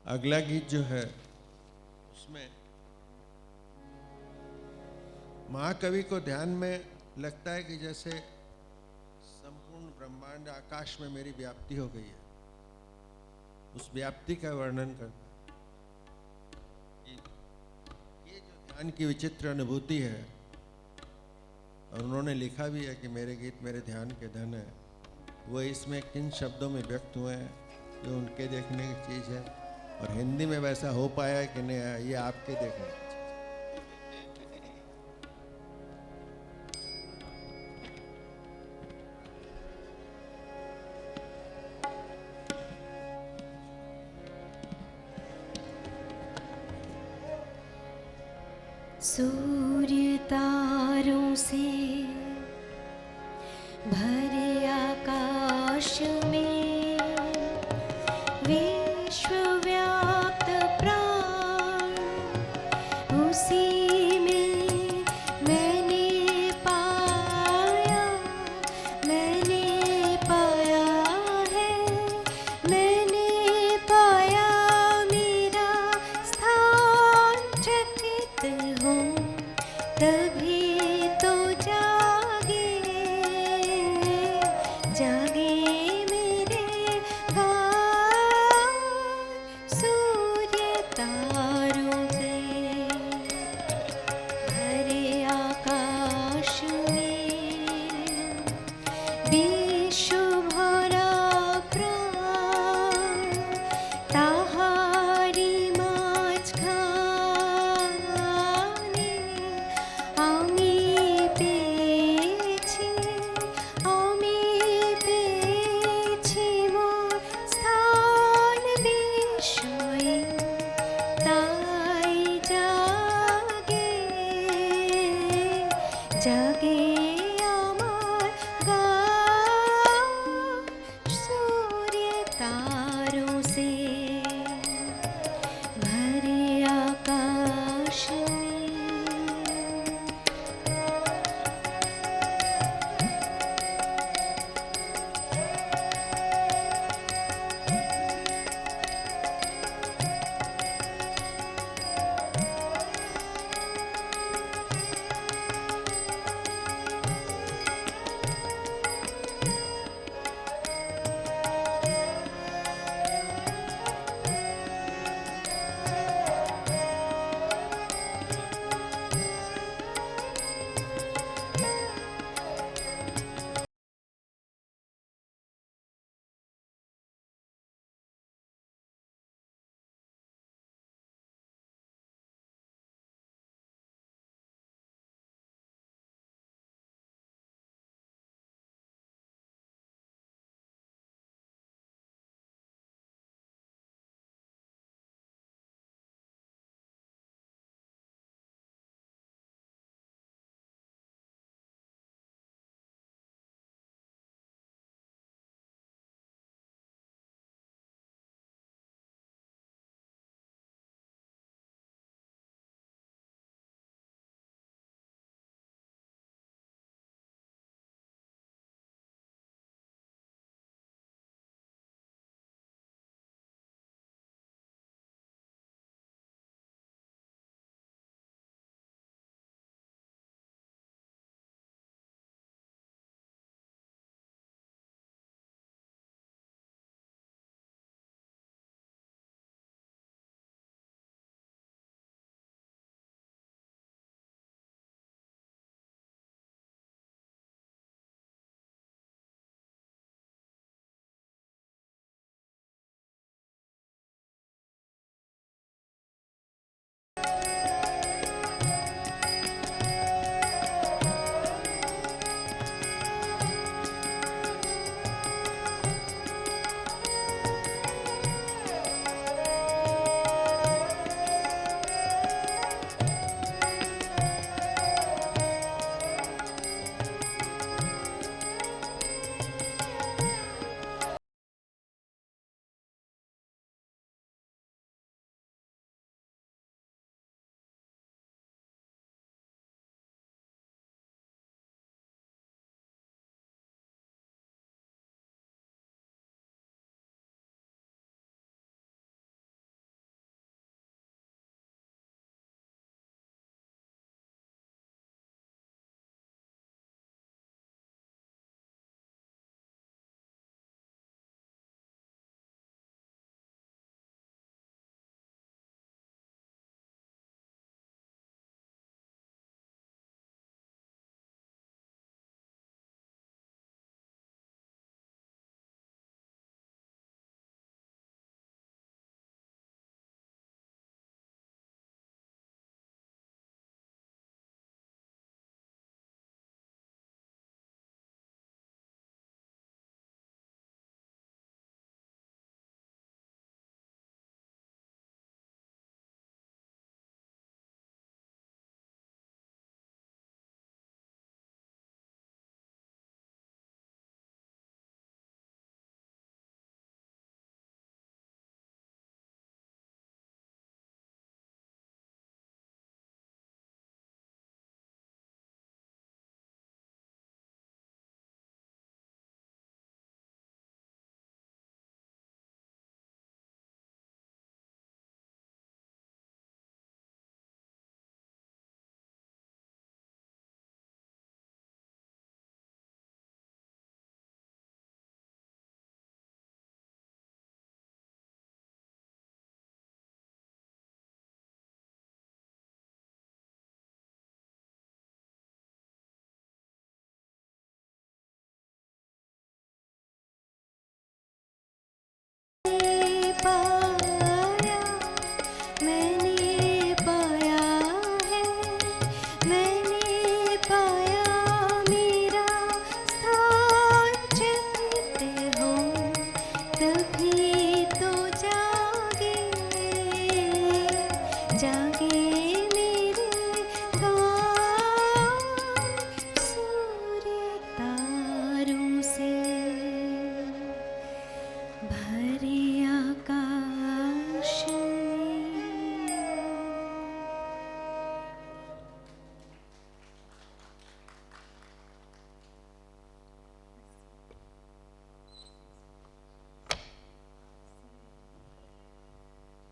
अगला गीत जो है उसमें महाकवि को ध्यान में लगता है कि जैसे संपूर्ण ब्रह्मांड आकाश में मेरी व्याप्ति हो गई है, उस व्याप्ति का वर्णन करता है। ये जो ध्यान की विचित्र अनुभूति है, और उन्होंने लिखा भी है कि मेरे गीत मेरे ध्यान के धन है, वो इसमें किन शब्दों में व्यक्त हुए हैं, ये उनके देखने की चीज़ है। और हिंदी में वैसा हो पाया है कि नहीं, ये आपके देखने की चीज़ है। सूर्य तारों से भरे आकाश में विश्वव्याप्त प्राण, उसी में मैंने पाया है, मैंने पाया मेरा स्थान। चकित हूँ तभी तो जागे मेरे गान। सूर्य तारों से भरे आकाश में विश्व भरा प्राण, ताहारी মাঝখানে আমি পেয়েছি মোর স্থান বিস্ময়ে, তাই জাগে আমার গান। सूर्य तारों से भरे आकाश में।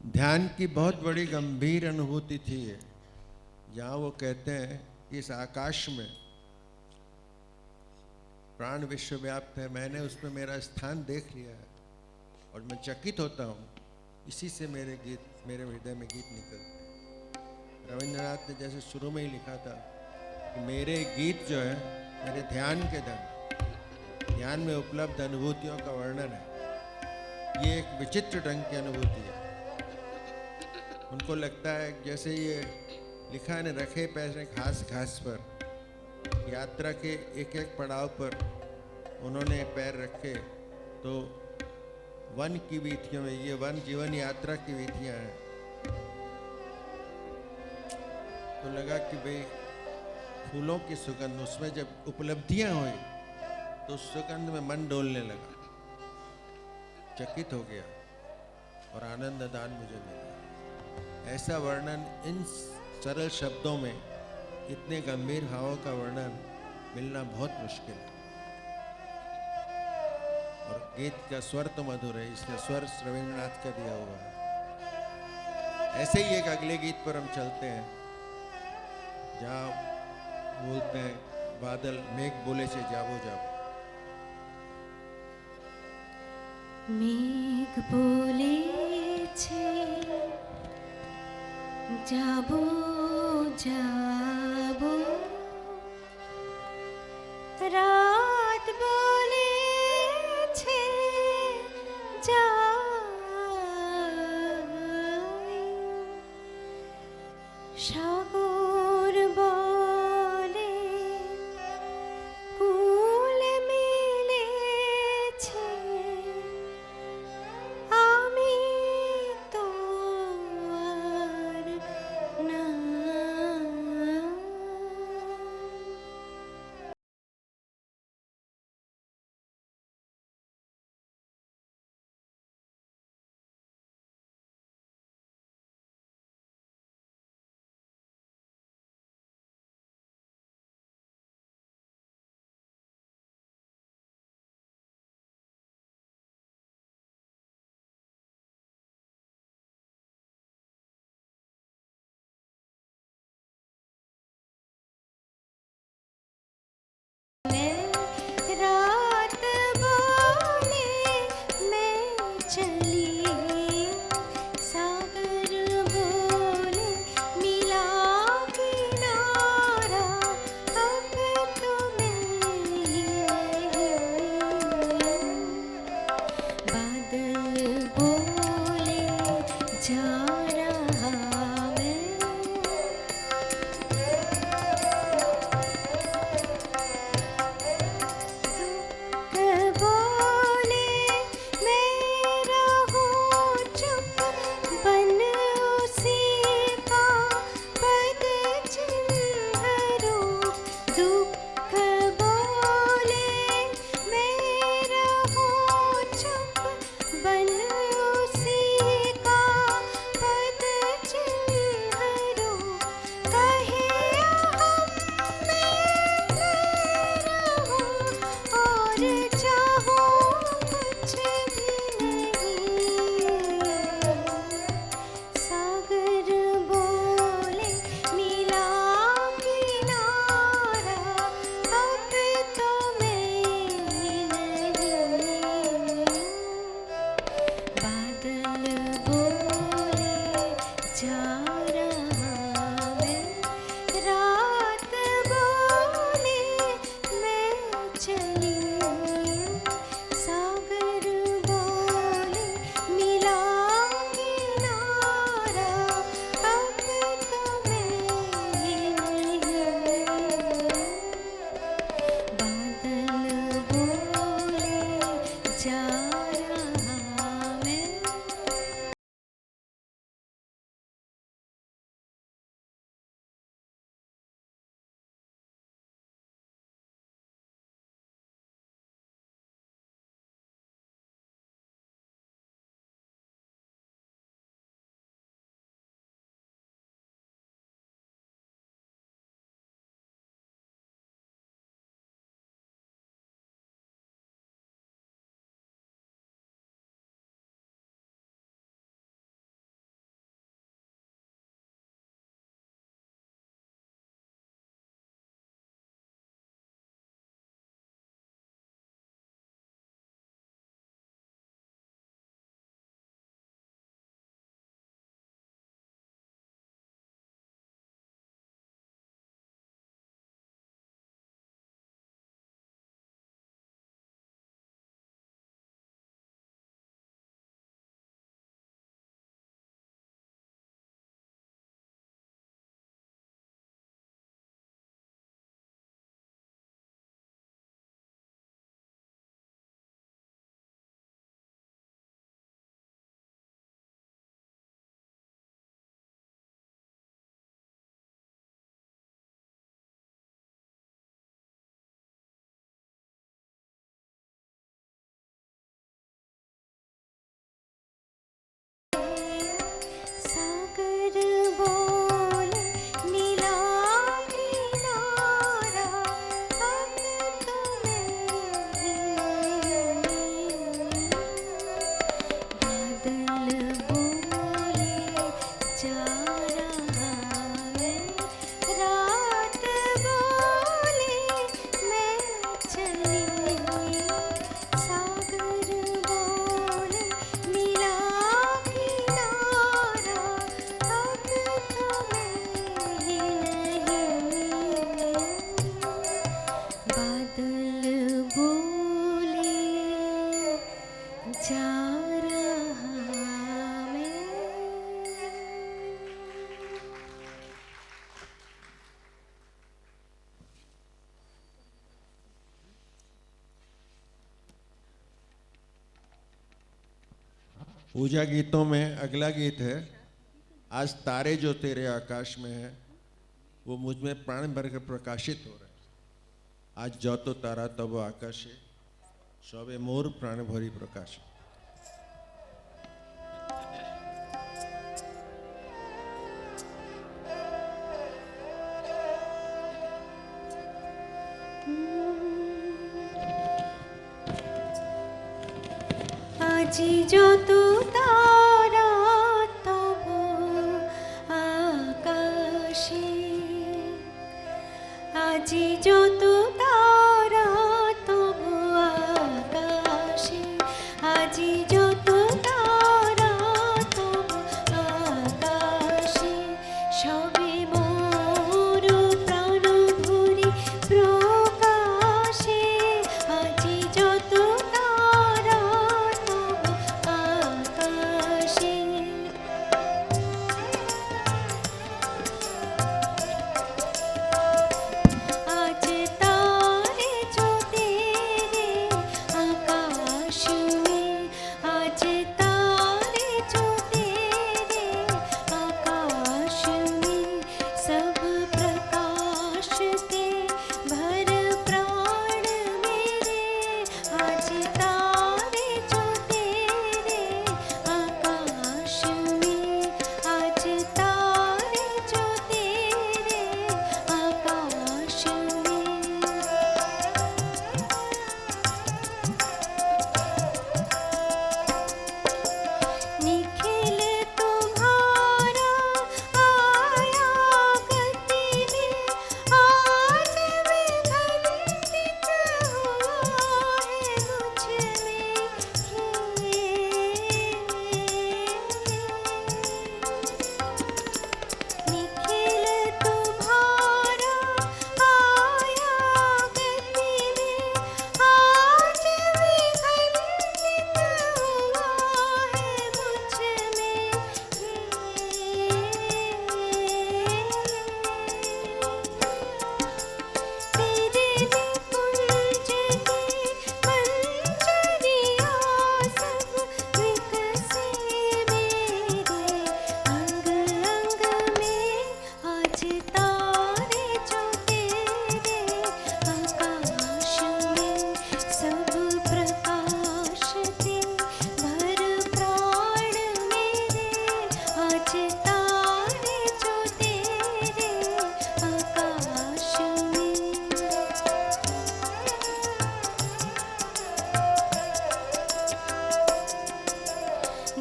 ध्यान की बहुत बड़ी गंभीर अनुभूति थी ये, जहाँ वो कहते हैं कि इस आकाश में प्राण विश्वव्याप्त है, मैंने उसमें मेरा स्थान देख लिया है और मैं चकित होता हूँ, इसी से मेरे हृदय में गीत निकलते हैं। रविंद्रनाथ ने जैसे शुरू में ही लिखा था कि मेरे गीत जो है मेरे ध्यान के धन, ध्यान में उपलब्ध अनुभूतियों का वर्णन है। ये एक विचित्र ढंग की अनुभूति है। उनको लगता है जैसे ये लिखा ने रखे पैर घास घास पर, यात्रा के एक एक पड़ाव पर उन्होंने पैर रखे, तो वन की वीथियों में, ये वन जीवन यात्रा की वीथियां हैं, तो लगा कि भाई फूलों की सुगंध, उसमें जब उपलब्धियां हुई तो उस सुगंध में मन डोलने लगा, चकित हो गया और आनंद दान मुझे मिला। ऐसा वर्णन इन सरल शब्दों में, इतने गंभीर भावों का वर्णन मिलना बहुत मुश्किल है। और गीत का स्वर तो मधुर है, इसलिए स्वर रविंद्रनाथ का दिया हुआ है। ऐसे ही एक अगले गीत पर हम चलते हैं, जहाँ बोलते हैं बादल मेघ बोले से जाबो जाबो। मेघ बोले छे जाबो जाबो, रात बोले छे সাগর বলে কুল মিলেছে, আমি তো আর না। पूजा गीतों में अगला गीत है, आज तारे जो तेरे आकाश में है, वो मुझ में प्राण भर कर प्रकाशित हो रहे हैं। आज जो तो तारा तब आकाशे, सौवे मोर प्राण भरी प्रकाश। আজি যত তারা তব আকাশে, আজি যত তারা তব আকাশে, আজি যত তারা তব আকাশে, সবে মোর প্রাণ ভরি প্রকাশে, আজি যত তারা তব আকাশে। आज तारे जो तेरे आकाश में, आज तारे जो तेरे आकाश में, सब प्रकाशते भर प्राण मेरे, आज तारे जो तेरे आकाश में, आज तारे जो तेरे आकाश में। निखिल तुम्हारा आया गति में, आज विघटित हुआ है मुझ में। निखिल तुम्हारा आया गति में, आज विघटित हुआ है मुझ में। तेरे निकुंज की मंजरियाँ सब विकसे मेरे अंग अंग में, आज तारे जो तेरे आकाश में, सब प्रकाशते भर प्राण मेरे, आज तारे जो तेरे आकाश में।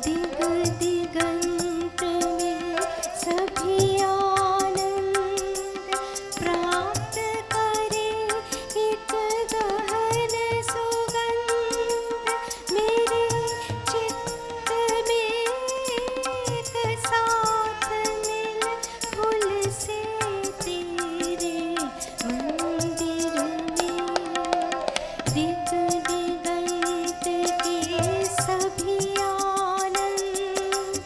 दिग दिगंत में सभी आनंद प्राप्त करे, एक गहन सुगंध मेरे चित्त में एक साथ मिल, फूल से तेरे मंदिर में। दिग दिगंत के सभी आनंद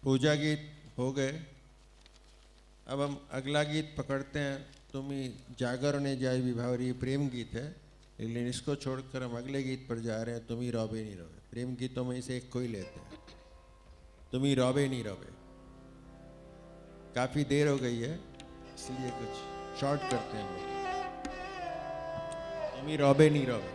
पूजा गीत हो गए। अब हम अगला गीत पकड़ते हैं। तुम्ही जागर ने जाय विभावर, ये प्रेम गीत है, लेकिन इसको छोड़कर हम अगले गीत पर जा रहे हैं। तुम्ही रौबे नहीं रौबे। प्रेम गीतों में से एक को ही लेते हैं। तुम्ही रौबे नहीं रौबे। काफी देर हो गई है, इसलिए कुछ शॉर्ट करते हैं लोग। तुम्ही रौबे नहीं रौबे।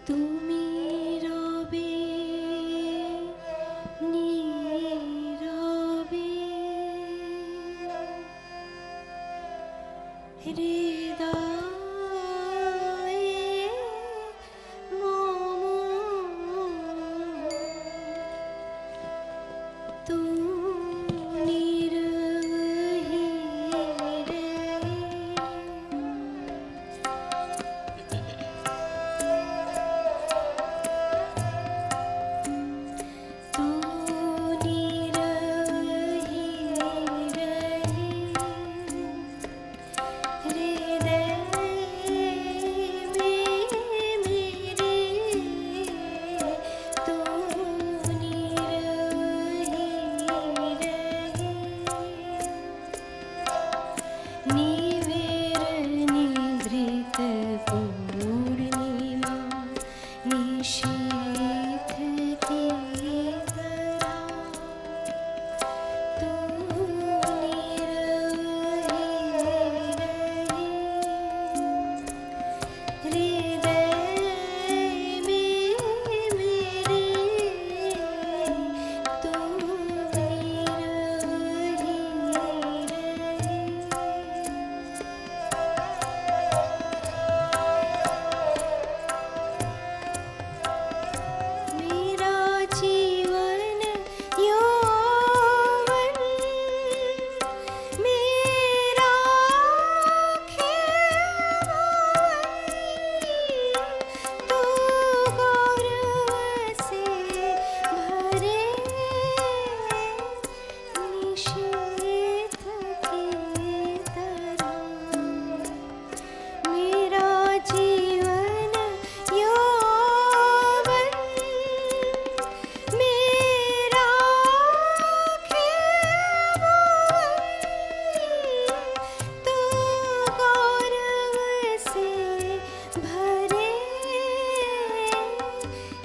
तुम्ही रौबे नी रौबे, हृदय मोमो तू निरही रहे। तू निरही रहे, हृदय में मेरे तू निरही रहे। निवेर निद्रित पूर्णिमा निशीथ की तरह, तू निरही रहे, हृदय में मेरे तू निरही रहे। मेरा जीवन यौवन, मेरा खिलौना, तू गौरव से भरे, निशीथ की तरह। मेरा जीवन यौवन, मेरा खिलौना, तू गौरव से भरे,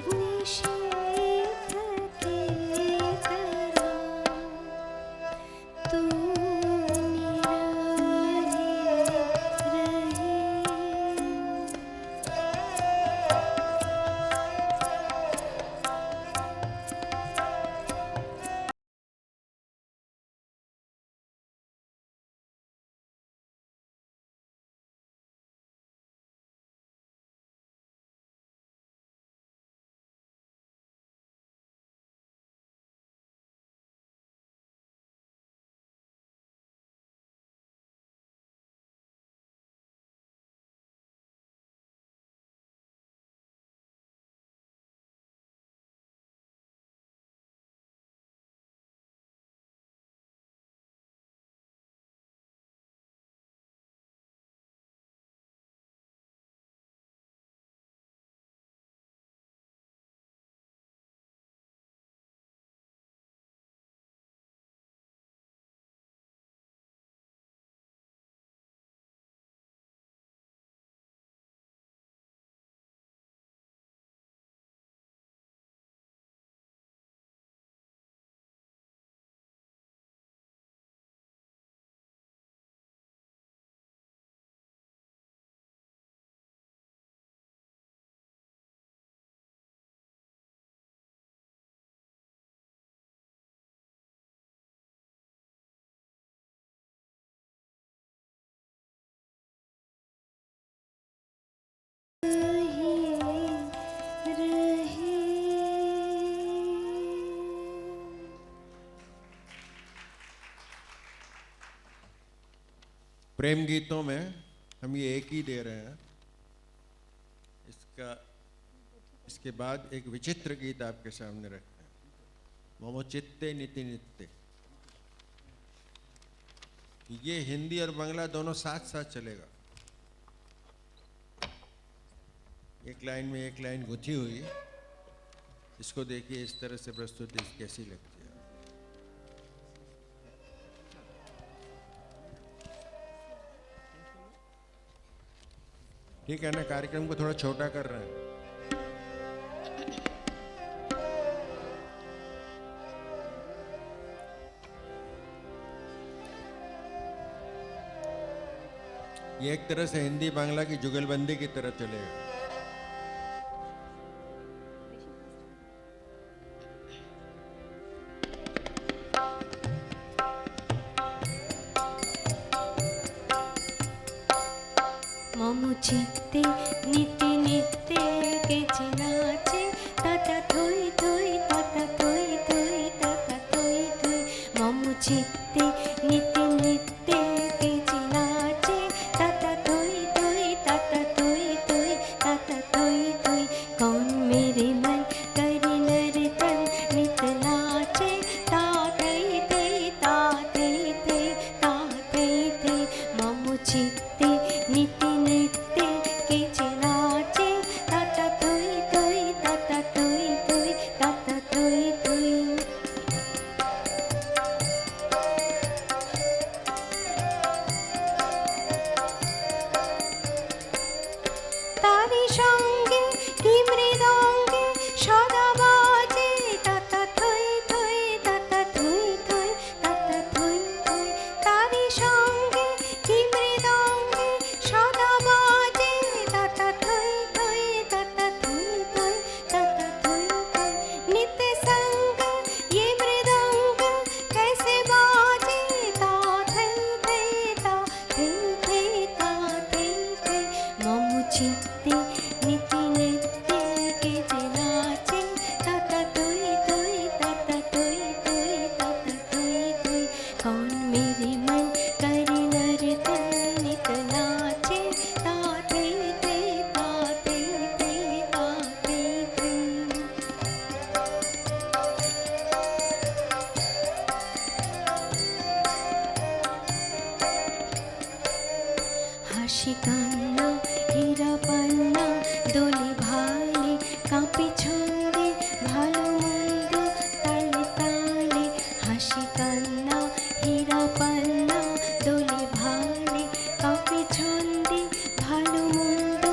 निशीथ की तरह। तू निरही प्रेम गीतों में हम ये एक ही दे रहे हैं। इसके बाद एक विचित्र गीत आपके सामने रखते हैं, मोमो चित्ते नीति नित्य। ये हिंदी और बांग्ला दोनों साथ साथ चलेगा। एक लाइन में एक लाइन गुथी हुई, इसको देखिए इस तरह से प्रस्तुति कैसी लगती है। ठीक है ना, कार्यक्रम को थोड़ा छोटा कर रहे हैं। ये एक तरह से हिंदी बांग्ला की जुगलबंदी की तरह चलेगा। मम चित्ते नित्य नित्य केचे नाचे ताता थोई थोई ताता थोई थोई ताता थोई थोई। मम चित्ते नित्य नित्य केचे नाचे ताता थोई थोई ताता थोई थोई ताता थोई थोई। कौन मेरे मन करे नर्तन नित नाचे ता थई थई ता थई थई ता थई थई। मम चित्ते नित्य नित्य केचे नाचे ताता थोई थोई ताता थोई थोई ताता थोई थोई। तारी सঙ্গে কি মৃদঙ্গে সদা বাজে তাতা থই থই তাতা থই থই তাতা থই থই। তারি সঙ্গে কি মৃদঙ্গে সদা বাজে তাতা থই থই তাতা থই থই তাতা থই থই। नित्य संग ये मृदंग कैसे बाजे ता थई थई ता थई थई ता थई थई। मम चित्ते नित्य नित्य केचे नाचे ताता थोई थोई ताता थोई थोई ताता थोई थोई। कौन मेरे मन करे नर्तन नित नाचे ता थई थई ता थई थई ता थई थई। হাসি কান্না হীরা পান্না দোলে ভালে কাঁপে ছন্দে ভালো মন্দ তালে তালে। হাসি কান্না হীরা পান্না দোলে ভালে কাঁপে ছন্দে ভালো মন্দ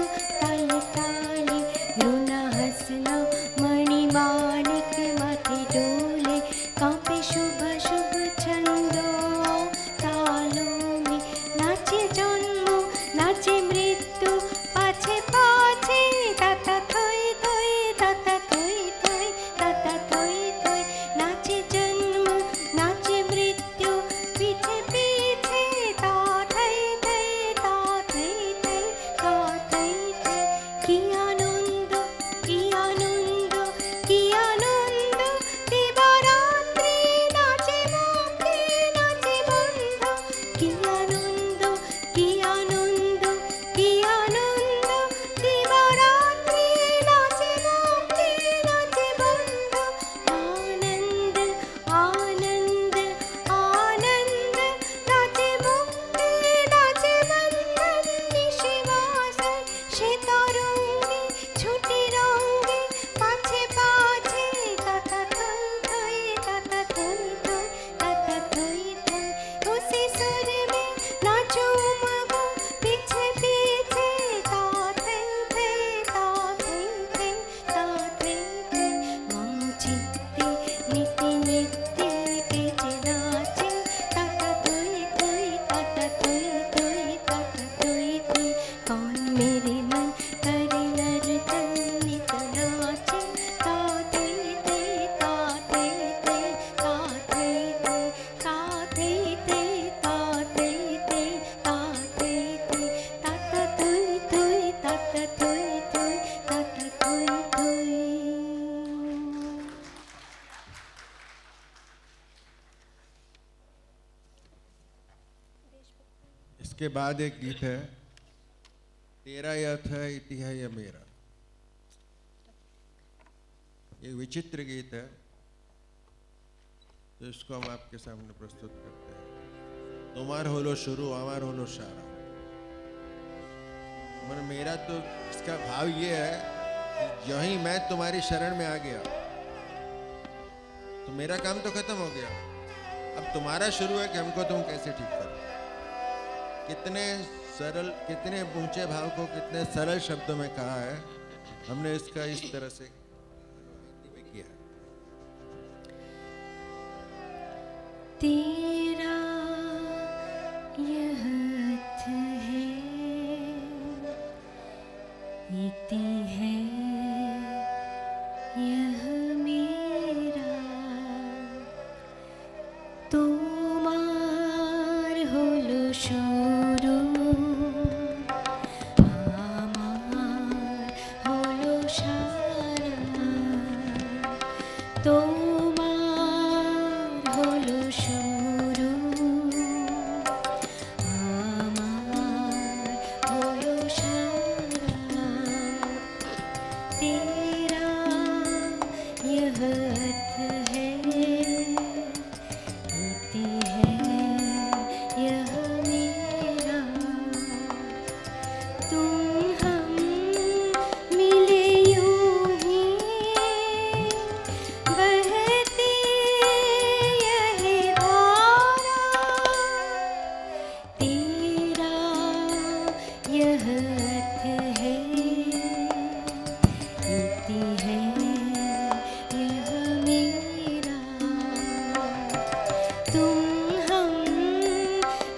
তালে তালে। রুনা হাসনা মণি মানিক মাথে ডোলে কাঁপে শুভ শুভ ছন্দ তালো में नाचे जन्म नाचे मृत्यु पाछे पाछे ताता थोई थोई ताता थोई थोई ताता थोई थोई। नाचे जन्म नाचे मृत्यु पीछे पीछे ता थई थई ता थई थई ता थई थई। কি আনন্দ কি আনন্দ কি আনন্দ দিবারাত্রি নাচে মুক্তি নাচে বন্ধ। কি আনন্দ কি আনন্দ কি আনন্দ দিবারাত্রি নাচে মুক্তি নাচে বন্ধ। আনন্দ আনন্দ আনন্দ নাচে মুক্তি নাচে বন্ধন। নিশিবাসে সে তরঙ্গে ছুটি রঙ্গে পাছে পাছে তাতা থই থই ताता थोई थोई ताता थोई थोई। उसी सुर में नाचो मगो पीछे पीछे ता थई थई ता थई थई ता थई थई। मम चित्ते नित्य नित्य केचे नाचे ताता थोई थोई ताता थोई थोई ताता थोई थोई। कौन मेरे मन करे नर्तन नित नाचे ता थई थई ता थई थई ता थई थई ता थई थई ता थई थई ता थई थई ताता थोई थोई ताता थोई थोई ताता थोई थोई। इसके बाद एक गीत है, तेरा यथ है इतिहा या मेरा। ये विचित्र गीत है, तो इसको हम आपके सामने प्रस्तुत करते हैं। तुम्हार होलो शुरू अमार होलो सारा। मन मेरा तो इसका भाव ये है कि यही मैं तुम्हारी शरण में आ गया तो मेरा काम तो खत्म हो गया। अब तुम्हारा शुरू है कि हमको तुम कैसे ठीक करो। कितने सरल, कितने ऊंचे भाव को कितने सरल शब्दों में कहा है हमने, इसका इस तरह से हिंदी में किया है। तेरा यह हथ है, इति है यह मेरा, তোমার হলো শুরু আমার হলো সারা, তোমার হলো শুরু আমার হলো সারা, तेरा यह हथ है, इति है यह मेरा, तुम हम मिले यूं ही बहती यही धारा, तेरा यह हथ है, इति है यह मेरा, तुम हम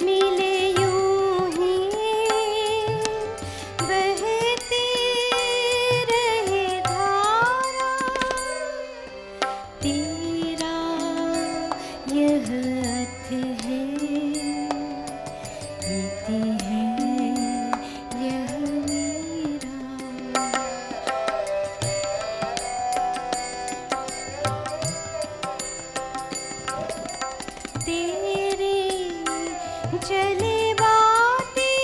मिले यूं ही बहती रहे धारा, तेरा यह हथ है, इति है यह मेरा। तेरे चले बातें,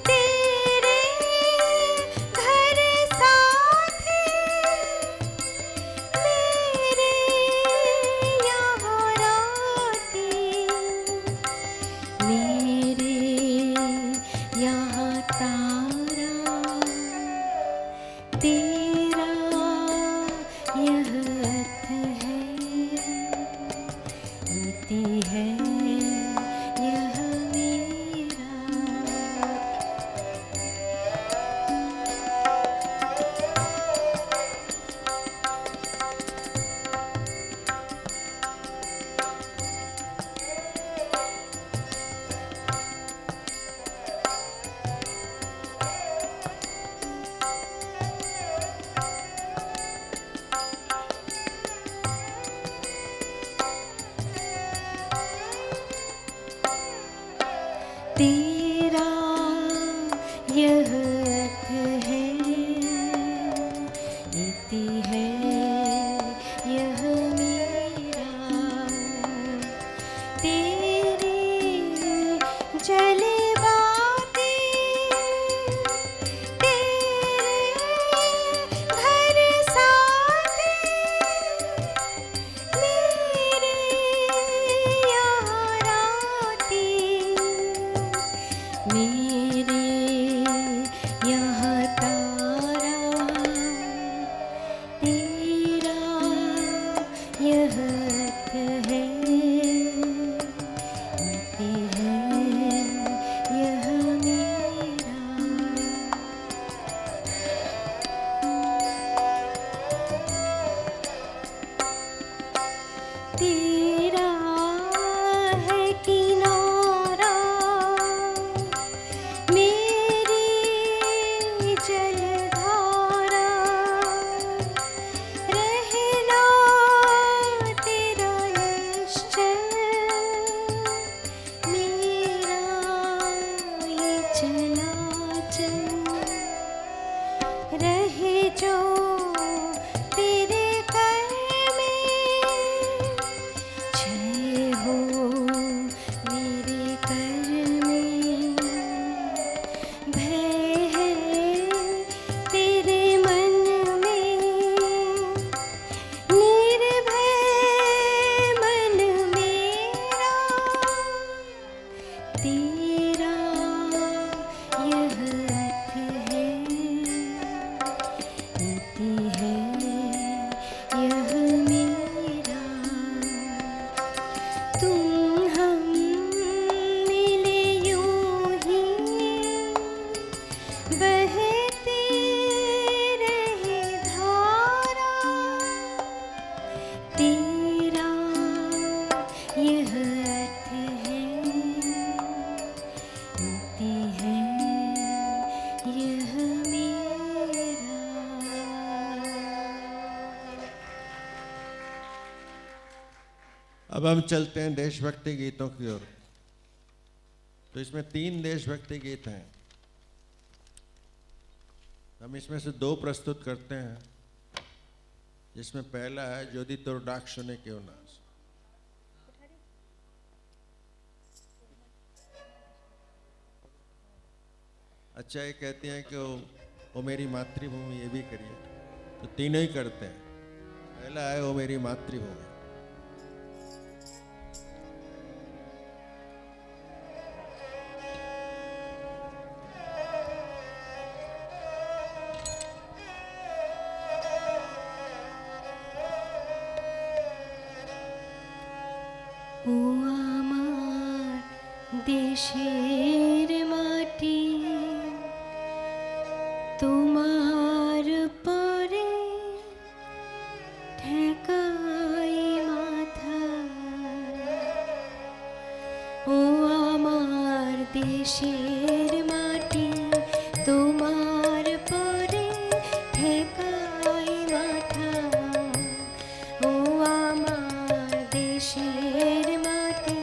तेरे घर साथे, मेरे यहाँ रातें, मेरे यहाँ तारा, तेरा यह हथ है, इति है यह मेरा। तुम हम मिले यूं ही बहती रहे धारा, तेरा यह अर्थ है, मुक्ति है यह मेरा। अब हम चलते हैं देशभक्ति गीतों की ओर। तो इसमें 3 देशभक्ति गीत हैं। हम इसमें से 2 प्रस्तुत करते हैं, जिसमें पहला है जोदी तोर डाक सुने क्यों ना। अच्छा, ये कहती हैं कि वो मेरी मातृभूमि, ये भी करिए। तो तीनों ही करते हैं। पहला है वो मेरी मातृभूमि। ও আমার দেশের মাটি, তোমার পরে ঠেকাই মাথা। ও আমার দেশের মাটি, তোমার পরে ঠেকাই মাথা। ও আমার দেশের মাটি,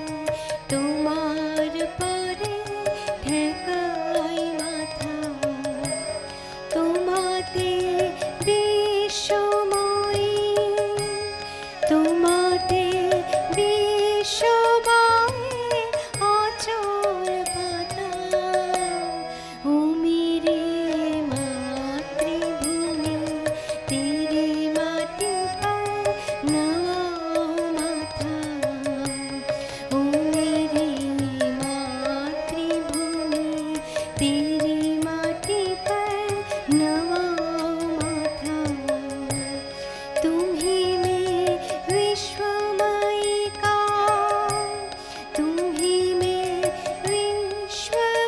তোমার পরে ঠেকাই মাথা। তোমাতে বিশ্বময়ী, তোমাতে বিশ্বময়ী অচল পাতা। ও মেরি মাতৃভূমি, তেরি মাটি पर नवाओ माथा। ओ मेरी मातृभूमि, तेरी माटी पर नवाओ माथा। तुम्ही में विश्वमयी का, तुम्ही में विश्वमयी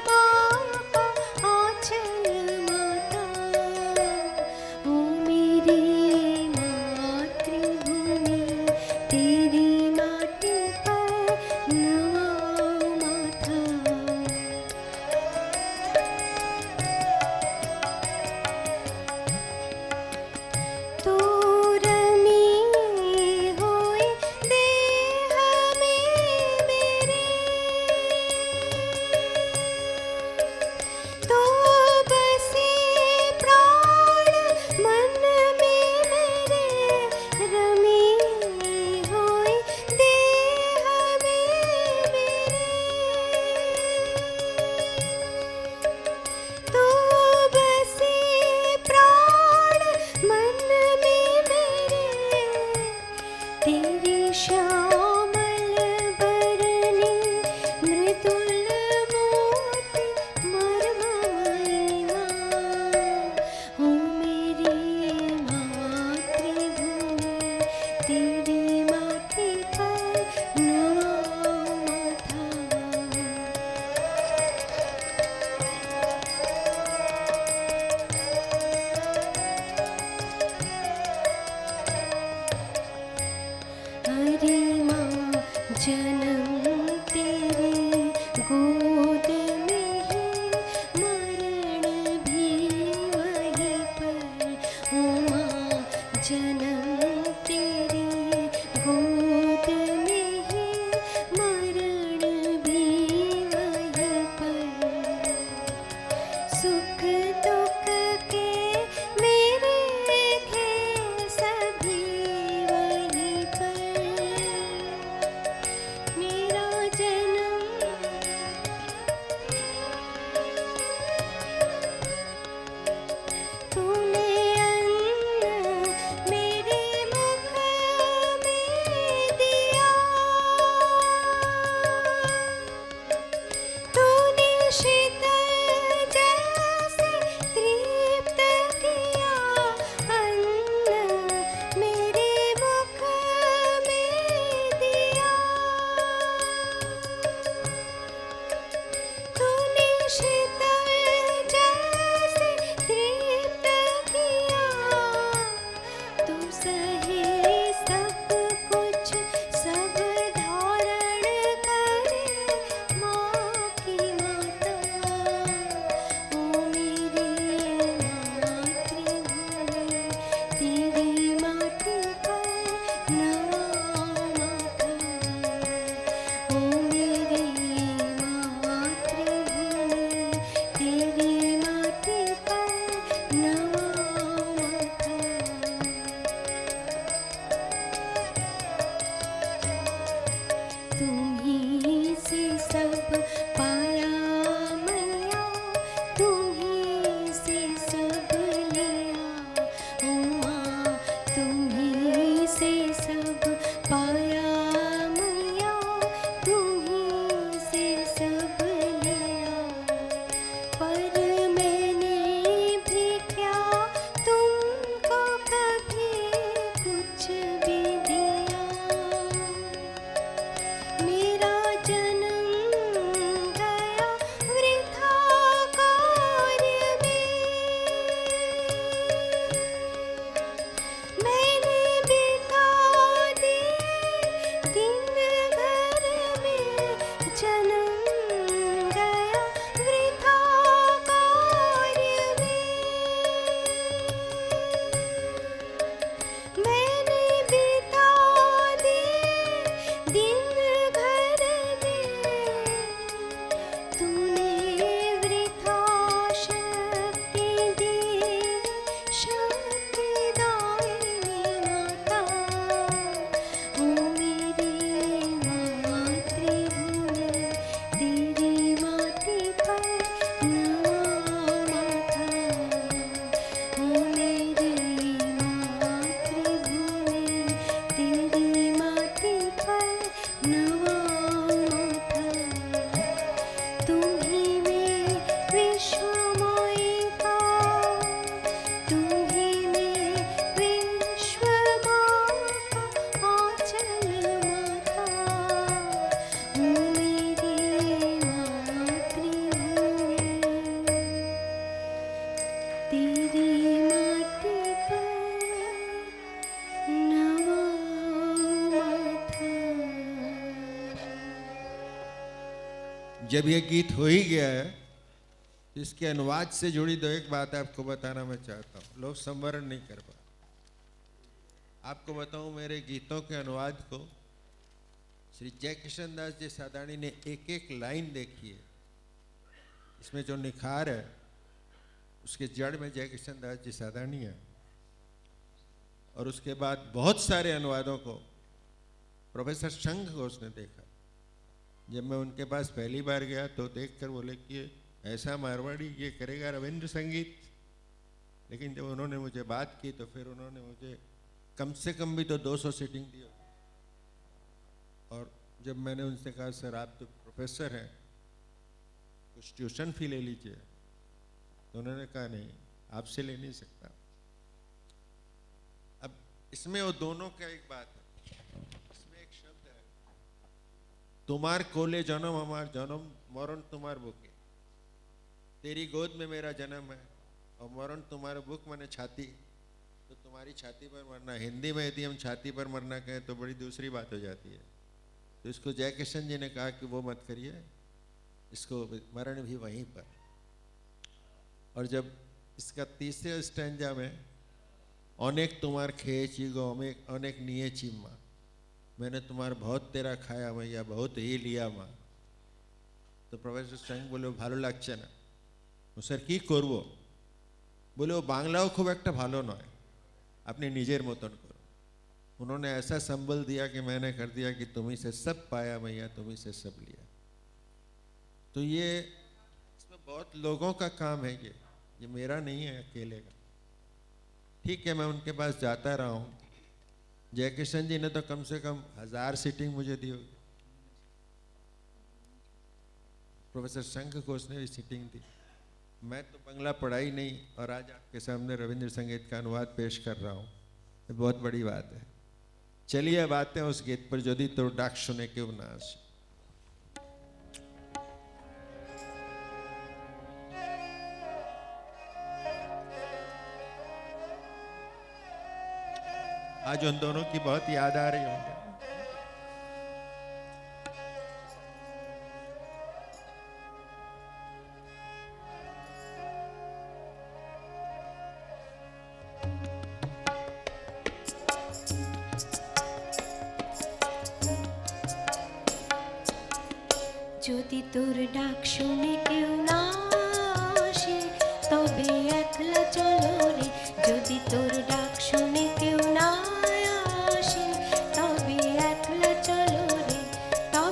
का आंचल माता। ओ मेरी मातृभूमि, तेरी माटी पर नवाओ माथा। तो रमी होए देह में मेरे, तो बसे प्राण मन में मेरे। रमी होए देह में मेरे, तो बसे प्राण मन में मेरे। तेरी श्यामल बरनी मृदुल मोती मरमयी माँ। ओ मेरी मातृभूमि, तेरी माटी पर नवाओ माथा। हरी माँ जन्म तेरे गोद में ही, मरण भी वहीं पर। ओ माँ जन्म तेरे गोद में ही, मरण भी वहीं पर। सुख दुख के मेरे थे सभी वहीं पर। तुम्हीं से सब पाया मैया, तुम्हीं से सब लिया ओ माँ, तुम्हीं से सब पाया मैया, तुम्हीं से सब लिया। पर मैंने भी क्या तुमको कभी कुछ भी दिया, मेरा जन्म गया वृथा कार्य में, मैंने बिता दिए दिन घर में, जन्म गया वृथा कार्य में, मैंने बिता दिए दिन घर में, तूने वृथा शक्ति दी, शक्ति दायिनी माता, ओ मेरी मातृभूमि, तेरी माटी पर नवा माथा, ओ मेरी मातृभूमि, तेरी माटी पर नवा माथा। तुम्हीं में विश्वमयिका, तुम्हीं में विश्व माता, आंचल माता, ओ मेरी मातृभूमि, तेरी माटी पर नवा माथा। जब ये गीत हो ही गया है, इसके अनुवाद से जुड़ी दो एक बात आपको बताना मैं चाहता हूँ। लोग संवरण नहीं कर पा। आपको बताऊं, मेरे गीतों के अनुवाद को श्री जयकिशन दास जी सादानी ने एक एक लाइन देखी है। इसमें जो निखार है उसके जड़ में जयकिशन दास जी सादानी है। और उसके बाद बहुत सारे अनुवादों को प्रोफेसर शंख घोष ने देखा। जब मैं उनके पास पहली बार गया तो देखकर बोले कि ऐसा मारवाड़ी ये करेगा रविंद्र संगीत। लेकिन जब उन्होंने मुझे बात की तो फिर उन्होंने मुझे कम से कम भी तो 200 सीटिंग दी। और जब मैंने उनसे कहा सर आप तो प्रोफेसर हैं, कुछ ट्यूशन फी ले लीजिए, तो उन्होंने कहा नहीं, आपसे ले नहीं सकता। अब इसमें वो दोनों का एक बात है। इसमें एक शब्द है, तुम्हार कोले जन्म हमार जन्म, मरण तुम्हार बुके। तेरी गोद में मेरा जन्म है और मरण तुम्हारा बुक मैंने छाती, तो तुम्हारी छाती पर मरना। हिंदी में यदि हम छाती पर मरना कहें तो बड़ी दूसरी बात हो जाती है। तो इसको जयकिशन जी ने कहा कि वो मत करिए, इसको मरण भी वहीं पर। और जब इसका तीसरे स्टैंजा में अनेक तुम्हार खेए चीगो अनेक निये चिम्मा, मैंने तुम्हार बहुत तेरा खाया मैया बहुत ही लिया माँ। तो प्रोफेसर शंख बोले ভালো লাগছে না। স্যার কি করব? बोले वो बांग्लाओ खूब एक भालो नয়, अपने निजेर मतन करो। उन्होंने ऐसा संबल दिया कि मैंने कर दिया कि तुम्ही से सब पाया मैया, तुम्ही से सब लिया। तो ये इसमें बहुत लोगों का काम है, ये मेरा नहीं है अकेले का। ठीक है, मैं उनके पास जाता रहा हूँ। जयकिशन जी ने तो कम से कम 1000 सीटिंग मुझे दी होगी। प्रोफेसर शंख घोष ने भी सीटिंग दी। मैं तो बंगला पढ़ा ही नहीं और आज आपके सामने रविंद्र संगीत का अनुवाद पेश कर रहा हूँ, ये बहुत बड़ी बात है। चलिए अब आते हैं उस गीत पर, यदि तो डाक सुने क्यों ना आसे। आज उन दोनों की बहुत याद आ रही होंगी। যদি তোর ডাক শুনে কেউ না আসে তবে একলা চলো রে। যদি তোর ডাক শুনে কেউ না আসে তবে একলা চলো রে। তবে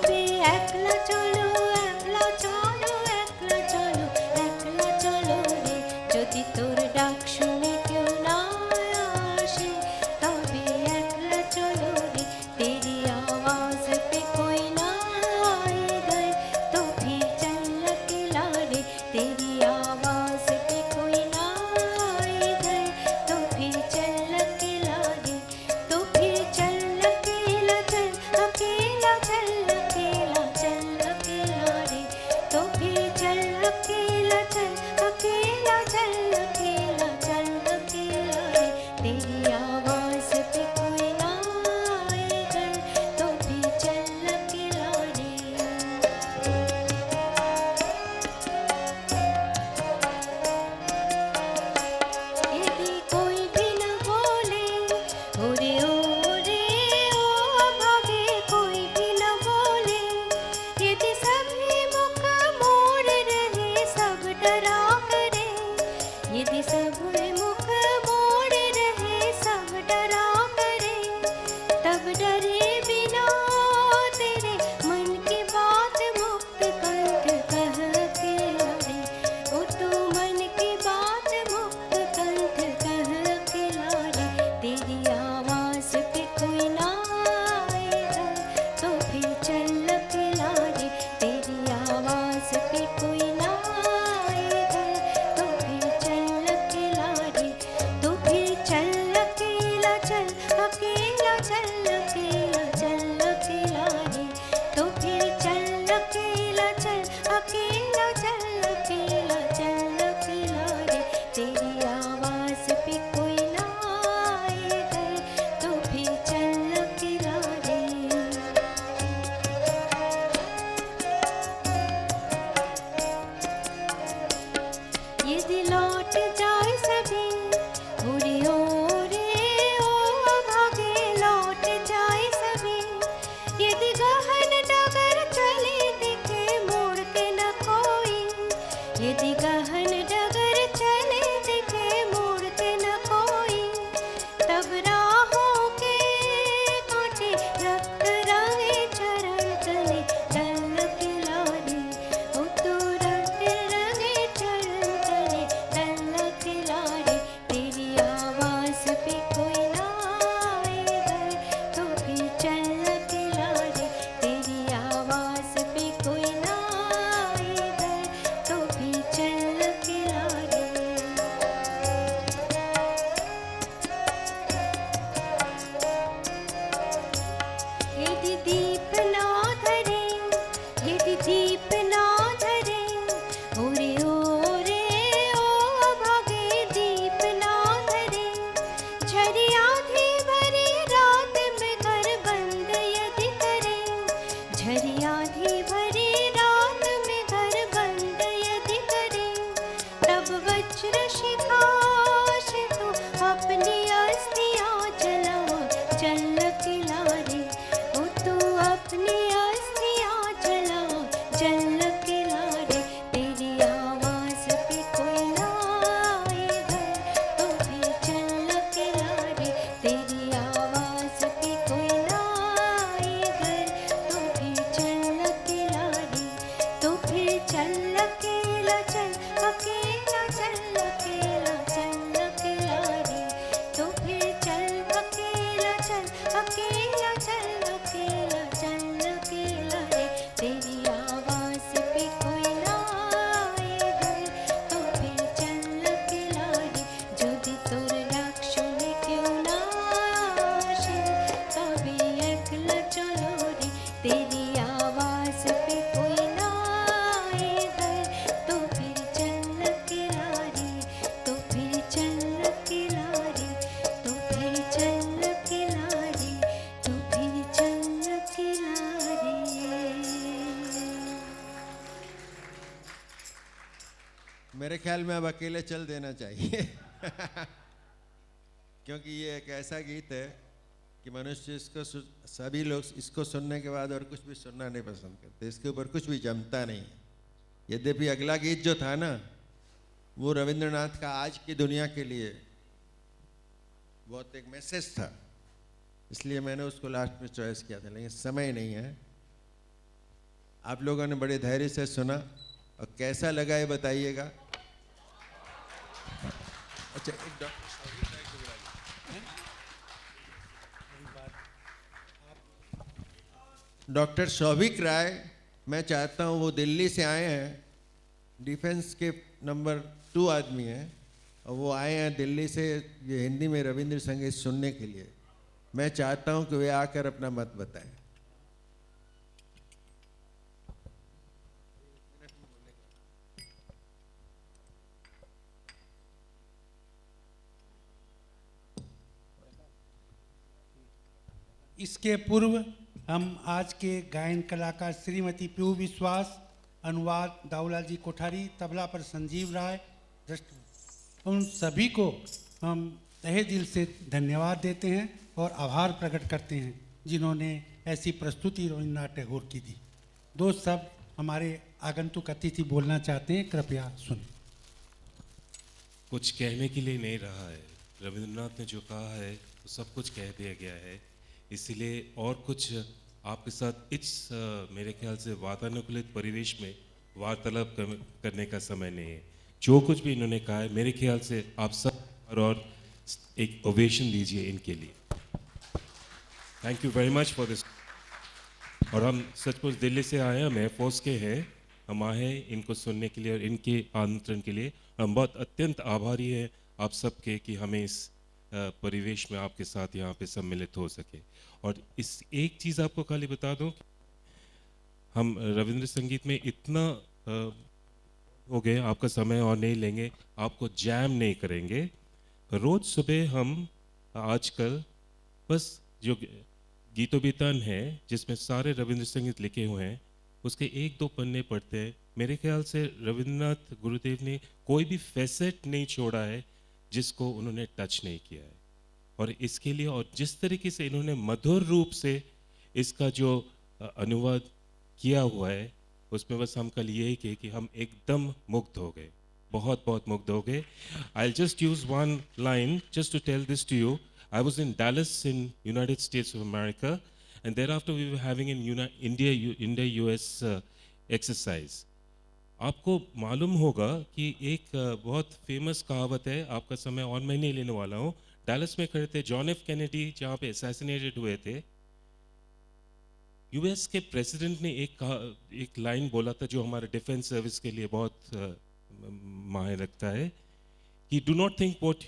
फिर चल अकेला रे, तेरी आवाज़ पे कोई ना आए घर। तो फिर चल अकेला रे, तो फिर चल अकेला, चल अकेला, चल अकेला, चल अकेला रे। तो फिर चल अकेला, चल अकेला, चल अकेला, चल अकेला रे, तेरी आवाज़ पे कोई ना आए घर। तो फिर चल अकेला रे। यदि लौट जाए सभी ओरे ओरे ओ भागे, लौट जाए सभी। यदि गहन डगर चले दिखे मोड़ के न कोई, यदि गहन डगर चले दिखे मोड़ के न कोई, तब राहों के कांटे रक्त रंगे चरण तले, चल अकेला रे। ओ तू रक्त रंगे चरण तले, चल अकेला रे, तेरी आवाज़ पे कोई ना आए घर। तो फिर चल अकेला रे, तेरी आवाज़ पे कोई ना आए घर। तो फिर चल अकेला रे। यदि दीप ना धरे, यदि दीप ना धरे, ओरे ओरे ओ भागे दीप ना धरे। झरी आधी भरी रात में घर बंद यदि करे, झरी आधी भरी रात में घर बंद यदि करे, तब वज्र शिखा से तू अपनी अस्थियाँ जला, चल अकेला रे। ओ तू अपनी अस्थियाँ जला, चल अकेला रे, तेरी आवाज़ पे कोई ना आए घर। तो फिर चल अकेला रे, तेरी आवाज़ पे कोई ना आए घर। तो फिर चल अकेला रे, तो फिर चल अकेला, चल अकेला, चल अकेला, चल अकेला रे। तो फिर चल अकेला, चल अकेला, चल अकेला, चल अकेला रे, तेरी आवाज़ पे कोई ना आए घर। तो फिर चल अकेला रे, যদি তোর ডাক শুনে কেউ না আসে, তবে একলা চলো রে, तेरी आवाज़ पे कोई ना आए घर। तो फिर चल अकेला रे, तो फिर चल अकेला रे, तो फिर चल अकेला रे, तो फिर चल अकेला रे। मेरे ख्याल में अब अकेले चल देना चाहिए क्योंकि ये एक ऐसा गीत है कि मनुष्य इसको सभी लोग इसको सुनने के बाद और कुछ भी सुनना नहीं पसंद करते, इसके ऊपर कुछ भी जमता नहीं है। यद्यपि अगला गीत जो था ना, वो रविंद्रनाथ का आज की दुनिया के लिए बहुत एक मैसेज था, इसलिए मैंने उसको लास्ट में चॉइस किया था, लेकिन समय नहीं है। आप लोगों ने बड़े धैर्य से सुना और कैसा लगा ये बताइएगा। अच्छा, एक डॉक्टर शौविक राय को बुलाइए। डॉक्टर शौविक राय, मैं चाहता हूँ, वो दिल्ली से आए हैं, डिफेंस के नंबर 2 आदमी हैं, और वो आए हैं दिल्ली से ये हिंदी में रविंद्र संगीत सुनने के लिए। मैं चाहता हूँ कि वे आकर अपना मत बताएं। इसके पूर्व हम आज के गायन कलाकार श्रीमती पीयू विश्वास, अनुवाद दाऊलाल जी कोठारी, तबला पर संजीव राय, उन सभी को हम तहे दिल से धन्यवाद देते हैं और आभार प्रकट करते हैं जिन्होंने ऐसी प्रस्तुति रविन्द्रनाथ टैगोर की दी। दो शब्द हमारे आगंतुक अतिथि बोलना चाहते हैं, कृपया सुन। कुछ कहने के लिए नहीं रहा है, रविंद्रनाथ ने जो कहा है वो सब कुछ कह दिया गया है, इसलिए और कुछ आपके साथ इस मेरे ख्याल से वातानुकूलित परिवेश में वार्तालाप करने का समय नहीं है। जो कुछ भी इन्होंने कहा है, मेरे ख्याल से आप सब और एक ओवेशन दीजिए इनके लिए। Thank you very much for this. और हम सचमुच दिल्ली से आए हैं, हम एयरफोर्स के हैं, हम आए हैं इनको सुनने के लिए और इनके आमंत्रण के लिए। हम बहुत अत्यंत आभारी हैं आप सबके कि हमें इस परिवेश में आपके साथ यहाँ पे सम्मिलित हो सके। और इस एक चीज़ आपको खाली बता दूं, हम रविंद्र संगीत में इतना हो गए, आपका समय और नहीं लेंगे, आपको जैम नहीं करेंगे। रोज सुबह हम आजकल बस जो गीतोबितान है जिसमें सारे रविंद्र संगीत लिखे हुए हैं उसके एक दो पन्ने पढ़ते हैं। मेरे ख्याल से रविंद्रनाथ गुरुदेव ने कोई भी फैसेट नहीं छोड़ा है जिसको उन्होंने टच नहीं किया है। और इसके लिए और जिस तरीके से इन्होंने मधुर रूप से इसका जो अनुवाद किया हुआ है उसमें बस हम कल यही कहे कि हम एकदम मुग्ध हो गए, बहुत बहुत मुग्ध हो गए। I'll just use one line just to tell this to you. I was in Dallas in United States of America and thereafter we were having an India-US exercise. आपको मालूम होगा कि एक बहुत फेमस कहावत है, आपका समय और मैं नहीं लेने वाला हूँ। डैलस में खड़े थे जॉन एफ कैनेडी जहाँ पे असैसिनेटेड हुए थे। यूएस के प्रेसिडेंट ने एक लाइन बोला था जो हमारे डिफेंस सर्विस के लिए बहुत मायने रखता है कि do not think what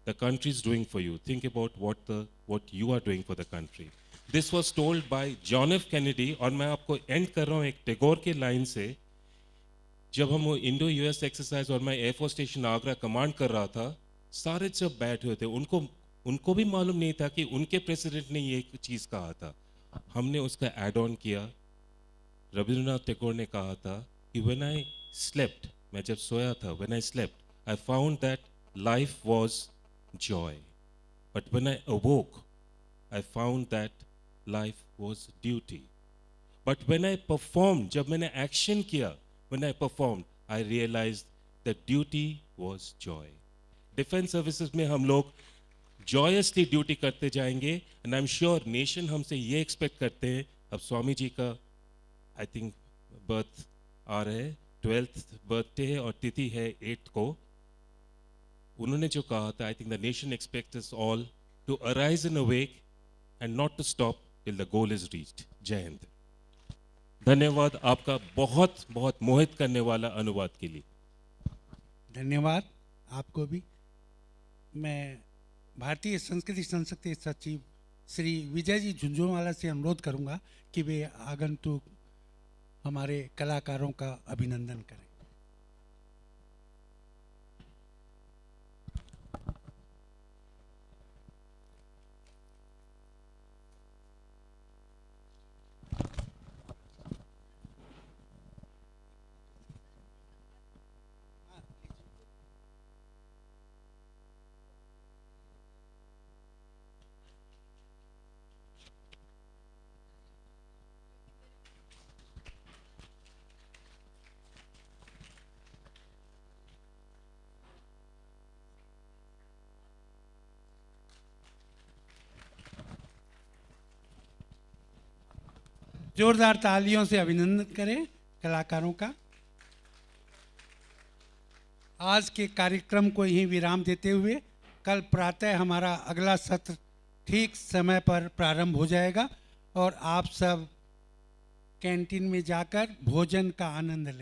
the country is doing for you, think about what you are doing for the country. This was told by John F Kennedy. और मैं आपको एंड कर रहा हूँ एक टैगोर के लाइन से। जब हम वो इंडो यूएस एक्सरसाइज और मैं एयरफोर्स स्टेशन आगरा कमांड कर रहा था, सारे जब बैठे हुए थे उनको भी मालूम नहीं था कि उनके प्रेसिडेंट ने ये चीज़ कहा था। हमने उसका ऐड ऑन किया। रविंद्रनाथ टैगोर ने कहा था कि व्हेन आई स्लेप्ट, मैं जब सोया था, when I slept I found that life was Joy, but when I अवोक I found that life was duty, but when I perform, जब मैंने एक्शन किया, when I performed, I realized that duty was joy. Defense services में हम लोग joyously duty करते जाएंगे and I'm sure nation हमसे ये expect करते हैं। अब स्वामी जी का I think birth आ रहा है, 12th birthday है और तिथि है 8 को। उन्होंने जो कहा था, I think the nation expects us all to arise and awake and not to stop till the goal is reached. जय हिंद। धन्यवाद आपका बहुत बहुत मोहित करने वाला अनुवाद के लिए। धन्यवाद आपको भी। मैं भारतीय संस्कृति संसद के सचिव श्री विजय जी झुंझुनवाला से अनुरोध करूंगा कि वे आगंतुक हमारे कलाकारों का अभिनंदन करें। जोरदार तालियों से अभिनंदन करें कलाकारों का। आज के कार्यक्रम को यहीं विराम देते हुए कल प्रातः हमारा अगला सत्र ठीक समय पर प्रारंभ हो जाएगा और आप सब कैंटीन में जाकर भोजन का आनंद लें।